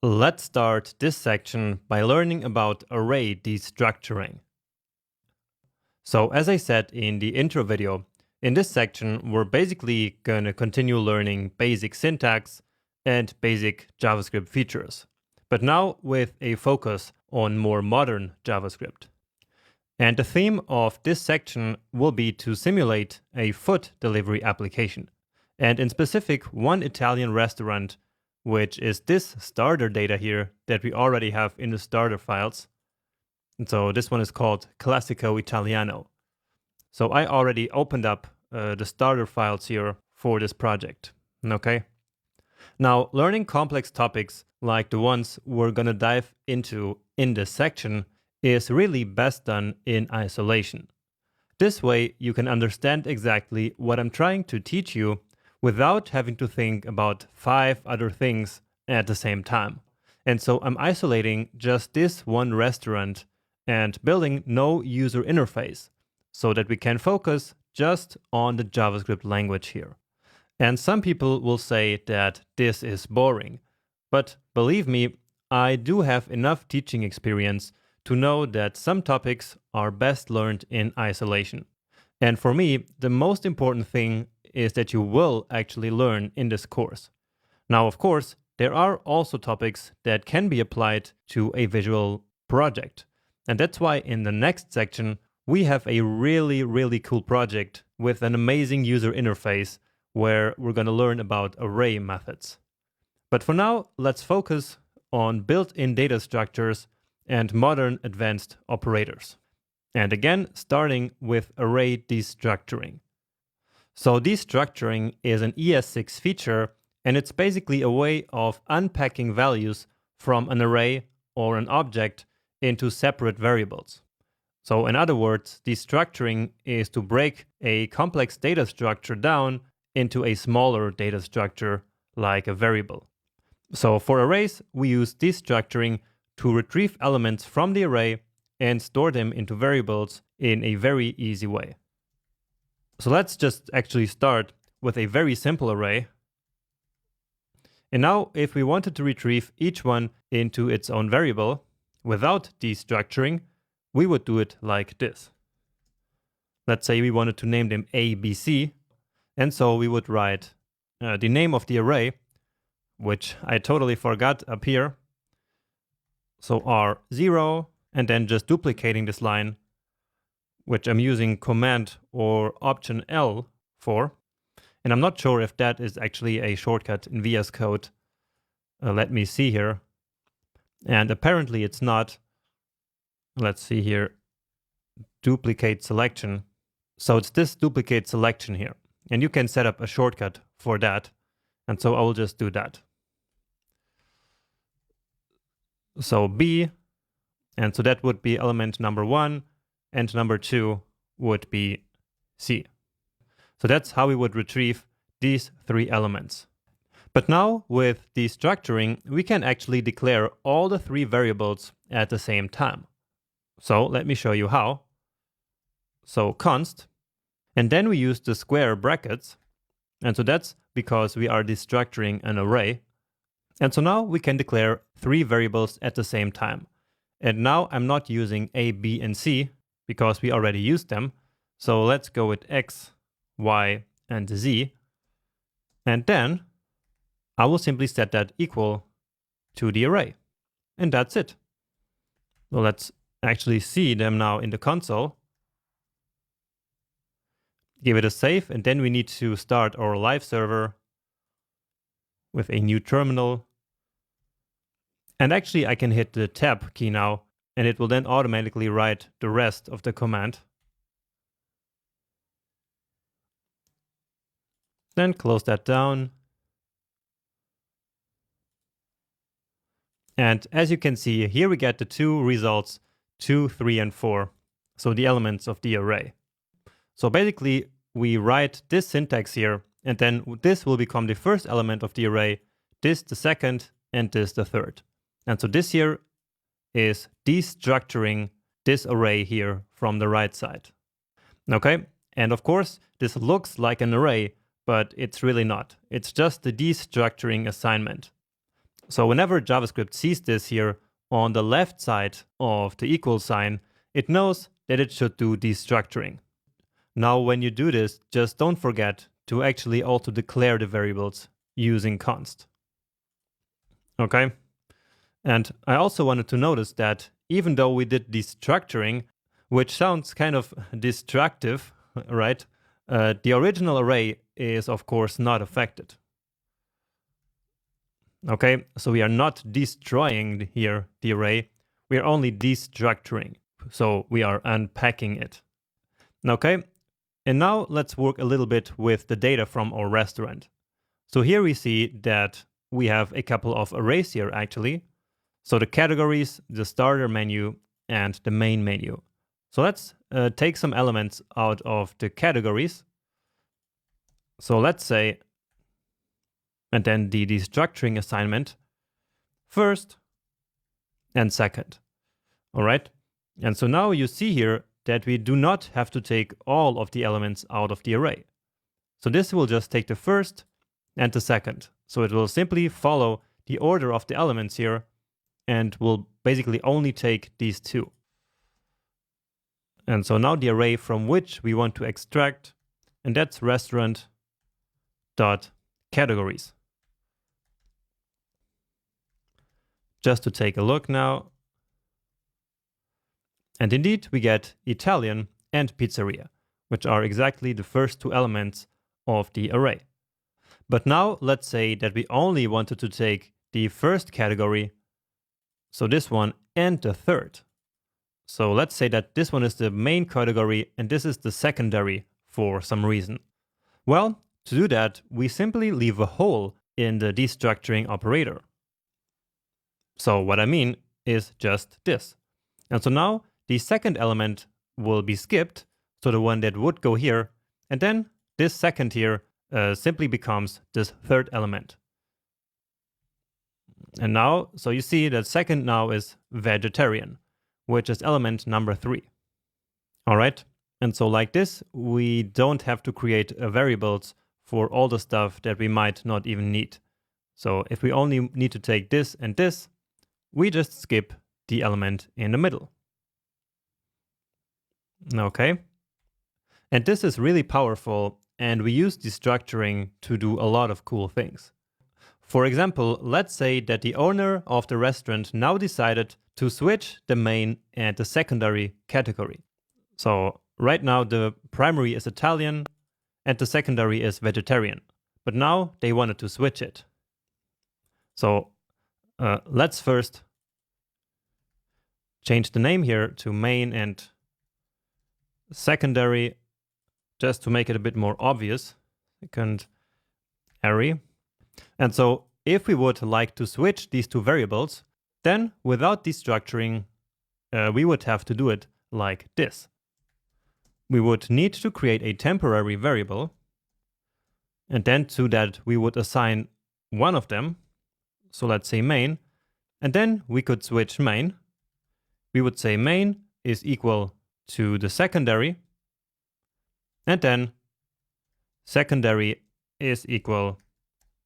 Let's start this section by learning about array destructuring. So as I said in the intro video, in this section we're basically going to continue learning basic syntax and basic JavaScript features, but now with a focus on more modern JavaScript. And the theme of this section will be to simulate a food delivery application, and in specific one Italian restaurant, which is this starter data here that we already have in the starter files. And so this one is called Classico Italiano. So I already opened up the starter files here for this project. Okay. Now, learning complex topics like the ones we're gonna dive into in this section is really best done in isolation. This way you can understand exactly what I'm trying to teach you without having to think about 5 other things at the same time. And so I'm isolating just this one restaurant and building no user interface so that we can focus just on the JavaScript language here. And some people will say that this is boring, but believe me, I do have enough teaching experience to know that some topics are best learned in isolation. And for me, the most important thing is that you will actually learn in this course. Now, of course, there are also topics that can be applied to a visual project. And that's why in the next section, we have a really cool project with an amazing user interface where we're going to learn about array methods. But for now, let's focus on built-in data structures and modern advanced operators. And again, starting with array destructuring. So destructuring is an ES6 feature, and it's basically a way of unpacking values from an array or an object into separate variables. So in other words, destructuring is to break a complex data structure down into a smaller data structure like a variable. So for arrays, we use destructuring to retrieve elements from the array and store them into variables in a very easy way. So let's just actually start with a very simple array. And now if we wanted to retrieve each one into its own variable without destructuring, we would do it like this. Let's say we wanted to name them A, B, C. And so we would write the name of the array, which I totally forgot up here. So R0, and then just duplicating this line, which I'm using Command or Option L for. And I'm not sure if that is actually a shortcut in VS Code. Let me see here. And apparently it's not. Let's see here. Duplicate selection. So it's this duplicate selection here. And you can set up a shortcut for that. And so I will just do that. So B, and so that would be element number 1, and number 2 would be C. So that's how we would retrieve these 3 elements. But now with destructuring, we can actually declare all the 3 variables at the same time. So let me show you how. So const, and then we use the square brackets. And so that's because we are destructuring an array. And so now we can declare 3 variables at the same time. And now I'm not using A, B, and C because we already used them. So let's go with X, Y, and Z. And then I will simply set that equal to the array. And that's it. So let's actually see them now in the console. Give it a save, and then we need to start our live server with a new terminal. And actually I can hit the tab key now, and it will then automatically write the rest of the command. Then close that down. And as you can see, here we get the 2 results, 2, 3, and 4. So the elements of the array. So basically we write this syntax here, and then this will become the first element of the array, this the second, and this the third. And so this here is destructuring this array here from the right side. Okay, and of course this looks like an array, but it's really not. It's just the destructuring assignment. So whenever JavaScript sees this here on the left side of the equal sign, it knows that it should do destructuring. Now when you do this, just don't forget to actually also declare the variables using const. Okay? And I also wanted to notice that even though we did destructuring, which sounds kind of destructive, right? The original array is of course not affected. Okay, so we are not destroying here the array, we are only destructuring. So we are unpacking it. Okay, and now let's work a little bit with the data from our restaurant. So here we see that we have a couple of arrays here actually. So the categories, the starter menu, and the main menu. So let's take some elements out of the categories. So let's say, and then the destructuring assignment, first and second. All right. And so now you see here that we do not have to take all of the elements out of the array. So this will just take the first and the second. So it will simply follow the order of the elements here and will basically only take these two. And so now the array from which we want to extract, and that's restaurant.categories. Just to take a look now. And indeed, we get Italian and pizzeria, which are exactly the first two elements of the array. But now let's say that we only wanted to take the first category, so this one, and the third. So let's say that this one is the main category and this is the secondary for some reason. Well, to do that, we simply leave a hole in the destructuring operator. So what I mean is just this. And so now the second element will be skipped, so the one that would go here, and then this second here simply becomes this third element. And now, so you see that second now is vegetarian, which is element number 3. All right. And so like this, we don't have to create variables for all the stuff that we might not even need. So if we only need to take this and this, we just skip the element in the middle. Okay. And this is really powerful, and we use destructuring to do a lot of cool things. For example, let's say that the owner of the restaurant now decided to switch the main and the secondary category. So right now the primary is Italian and the secondary is vegetarian, but now they wanted to switch it. So let's first change the name here to main and secondary, just to make it a bit more obvious. Secondary. And so if we would like to switch these two variables, then without destructuring, we would have to do it like this. We would need to create a temporary variable, and then to that we would assign one of them. So let's say main, and then we could switch main. We would say main is equal to the secondary, and then secondary is equal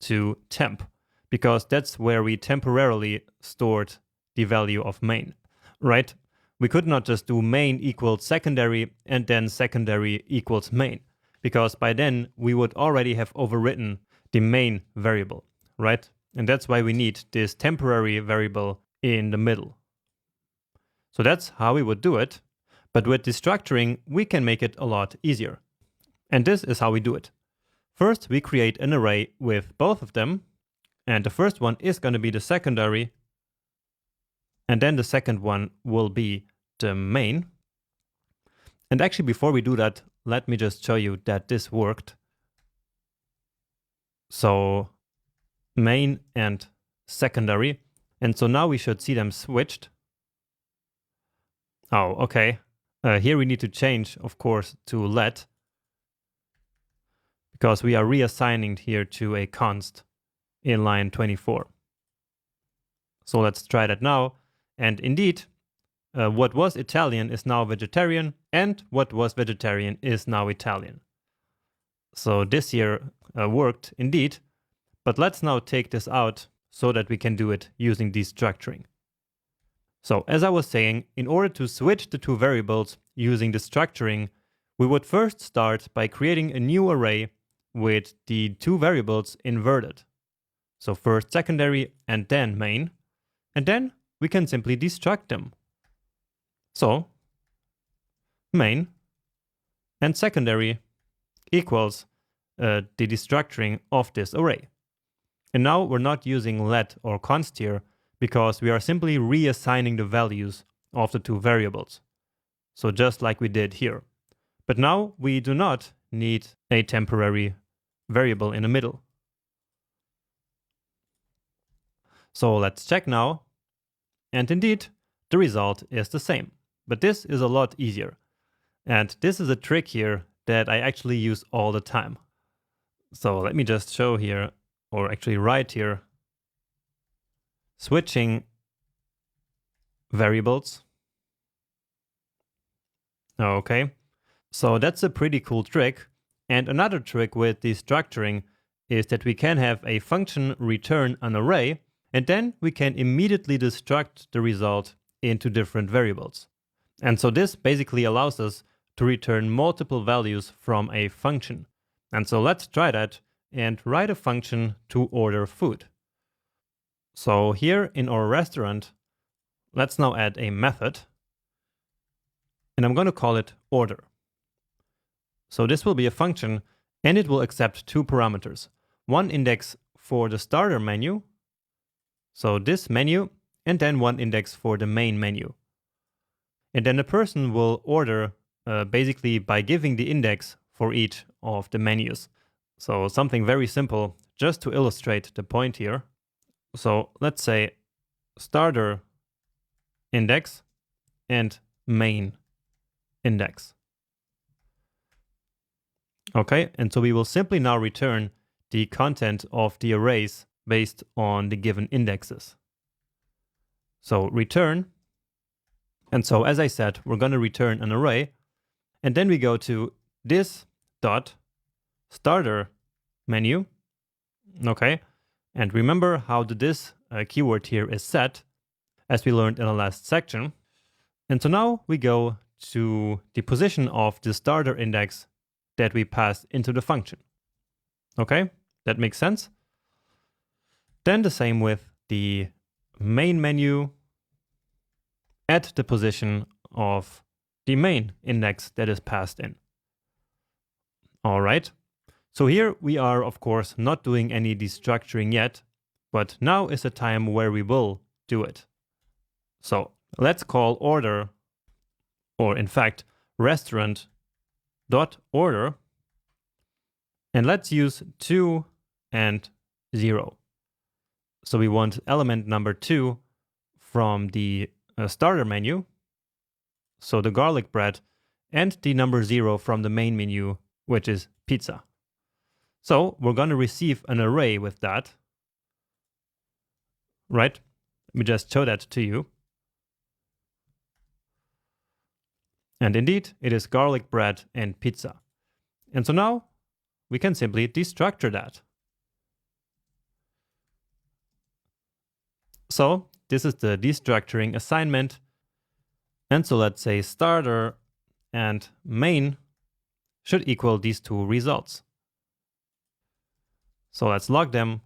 to temp, because that's where we temporarily stored the value of main, right? We could not just do main equals secondary and then secondary equals main, because by then we would already have overwritten the main variable, right? And that's why we need this temporary variable in the middle. So that's how we would do it. But with destructuring, we can make it a lot easier. And this is how we do it. First, we create an array with both of them. And the first one is going to be the secondary. And then the second one will be the main. And actually, before we do that, let me just show you that this worked. So main and secondary. And so now we should see them switched. Oh, okay. Here we need to change, of course, to let, because we are reassigning here to a const in line 24. So let's try that now. And indeed, what was Italian is now vegetarian, and what was vegetarian is now Italian. So this here worked indeed, but let's now take this out. so that we can do it using destructuring. So as I was saying, in order to switch the two variables using destructuring, we would first start by creating a new array with the two variables inverted. So first secondary and then main, and then we can simply destruct them. So main and secondary equals the destructuring of this array. And now we're not using let or const here because we are simply reassigning the values of the two variables. So just like we did here. But now we do not need a temporary variable in the middle. So let's check now. And indeed, the result is the same. But this is a lot easier. And this is a trick here that I actually use all the time. So let me just show here, or actually write here, switching variables. Okay, so that's a pretty cool trick. And another trick with destructuring is that we can have a function return an array, and then we can immediately destruct the result into different variables. And so this basically allows us to return multiple values from a function. And so let's try that and write a function to order food. So here in our restaurant, let's now add a method. And I'm going to call it order. So this will be a function and it will accept two parameters. One index for the starter menu, so this menu, and then one index for the main menu. And then the person will order basically by giving the index for each of the menus. So something very simple, just to illustrate the point here. So let's say starter index and main index. Okay, and so we will simply now return the content of the arrays based on the given indexes. So return. And so as I said, we're going to return an array. And then we go to this dot starter menu. Okay, and remember how this keyword here is set, as we learned in the last section. And so now we go to the position of the starter index that we passed into the function. Okay, that makes sense. Then the same with the main menu at the position of the main index that is passed in. All right, so here we are, of course, not doing any destructuring yet, but now is the time where we will do it. So let's call order, or in fact, restaurant.order, and let's use 2 and 0. So we want element number 2 from the starter menu, so the garlic bread, and the number 0 from the main menu, which is pizza. So we're going to receive an array with that, right? Let me just show that to you. And indeed, it is garlic bread and pizza. And so now we can simply destructure that. So this is the destructuring assignment. And so let's say starter and main should equal these two results. So let's log them,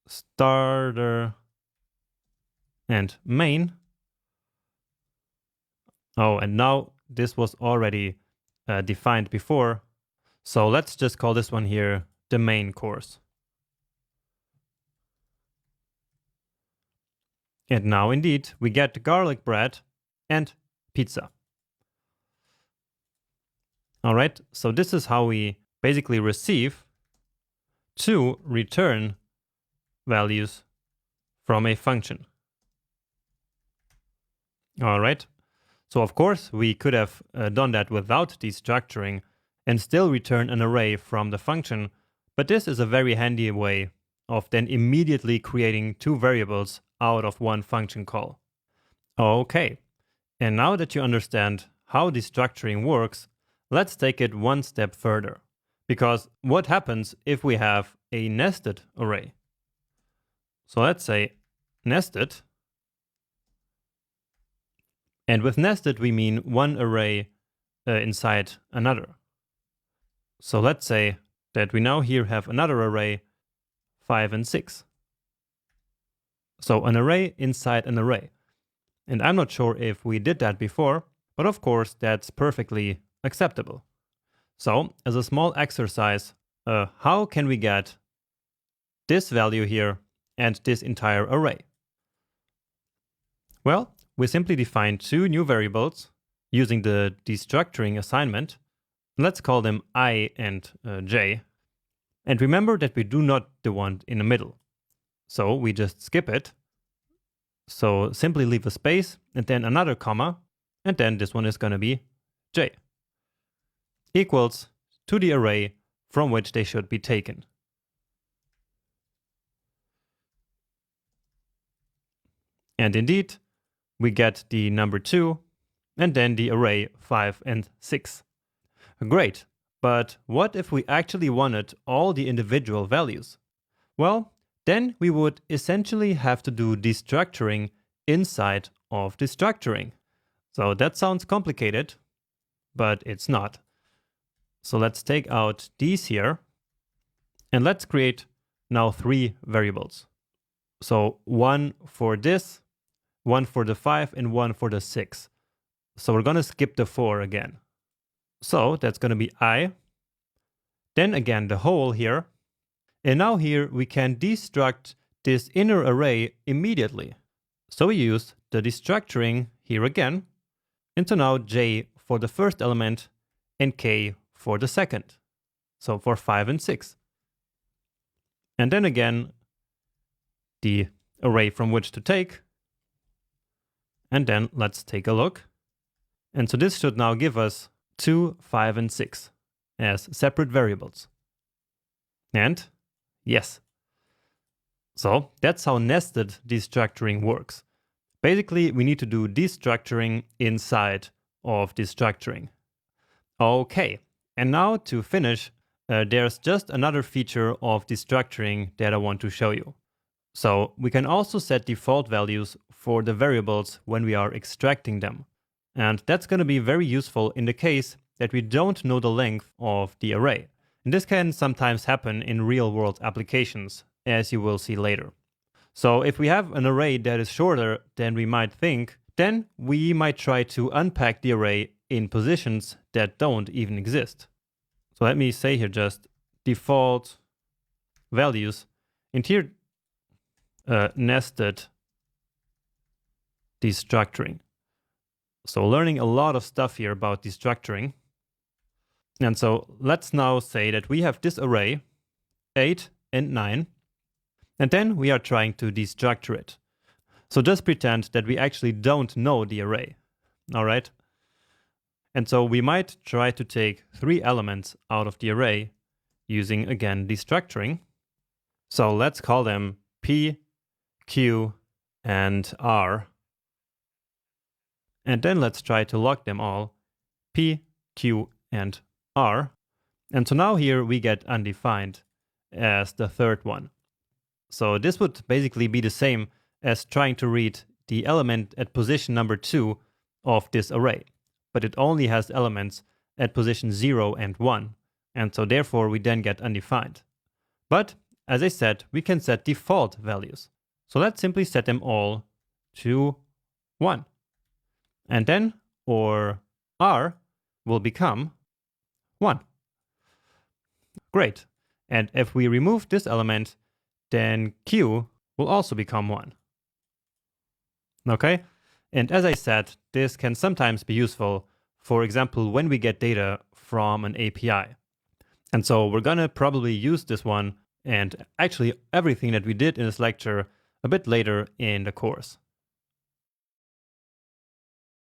starter and main. Oh, and now this was already defined before. So let's just call this one here the main course. And now indeed we get garlic bread and pizza. All right, so this is how we basically receive two return values from a function. All right, so of course we could have done that without destructuring and still return an array from the function, but this is a very handy way of then immediately creating two variables out of one function call. Okay, and now that you understand how destructuring works, let's take it one step further. Because what happens if we have a nested array? So let's say nested. And with nested, we mean one array inside another. So let's say that we now here have another array, 5 and 6. So an array inside an array. And I'm not sure if we did that before, but of course that's perfectly acceptable. So as a small exercise, how can we get this value here and this entire array? Well, we simply define two new variables using the destructuring assignment. Let's call them I and j. And remember that we do not want in the middle. So we just skip it. So simply leave a space and then another comma, and then this one is going to be j equals to the array from which they should be taken. And indeed, we get the number 2 and then the array 5 and 6. Great, but what if we actually wanted all the individual values? Well, then we would essentially have to do destructuring inside of destructuring. So that sounds complicated, but it's not. So let's take out these here, and let's create now 3 variables. So one for this, one for the 5, and one for the 6. So we're going to skip the 4 again. So that's going to be I, then again the whole here, and now here we can destruct this inner array immediately. So we use the destructuring here again, and so now j for the first element and k for the second. So for 5 and 6. And then again, the array from which to take. And then let's take a look. And so this should now give us 2, 5, and 6 as separate variables. And yes. So that's how nested destructuring works. Basically, we need to do destructuring inside of destructuring. Okay, and now to finish, there's just another feature of destructuring that I want to show you. So we can also set default values for the variables when we are extracting them. And that's going to be very useful in the case that we don't know the length of the array. And this can sometimes happen in real-world applications, as you will see later. So if we have an array that is shorter than we might think, then we might try to unpack the array in positions that don't even exist. So let me say here just default values, and here nested destructuring. So learning a lot of stuff here about destructuring. And so let's now say that we have this array, 8 and 9, and then we are trying to destructure it. So just pretend that we actually don't know the array, all right? And so we might try to take 3 elements out of the array using, again, destructuring. So let's call them P, Q, and R. And then let's try to log them all, P, Q, and R. And so now here we get undefined as the third one. So this would basically be the same as trying to read the element at position number 2 of this array. But it only has elements at position 0 and 1. And so therefore we then get undefined. But as I said, we can set default values. So let's simply set them all to 1. And then our R will become 1. Great. And if we remove this element, then Q will also become 1. Okay? And as I said, this can sometimes be useful, for example, when we get data from an API. And so we're going to probably use this one and actually everything that we did in this lecture a bit later in the course.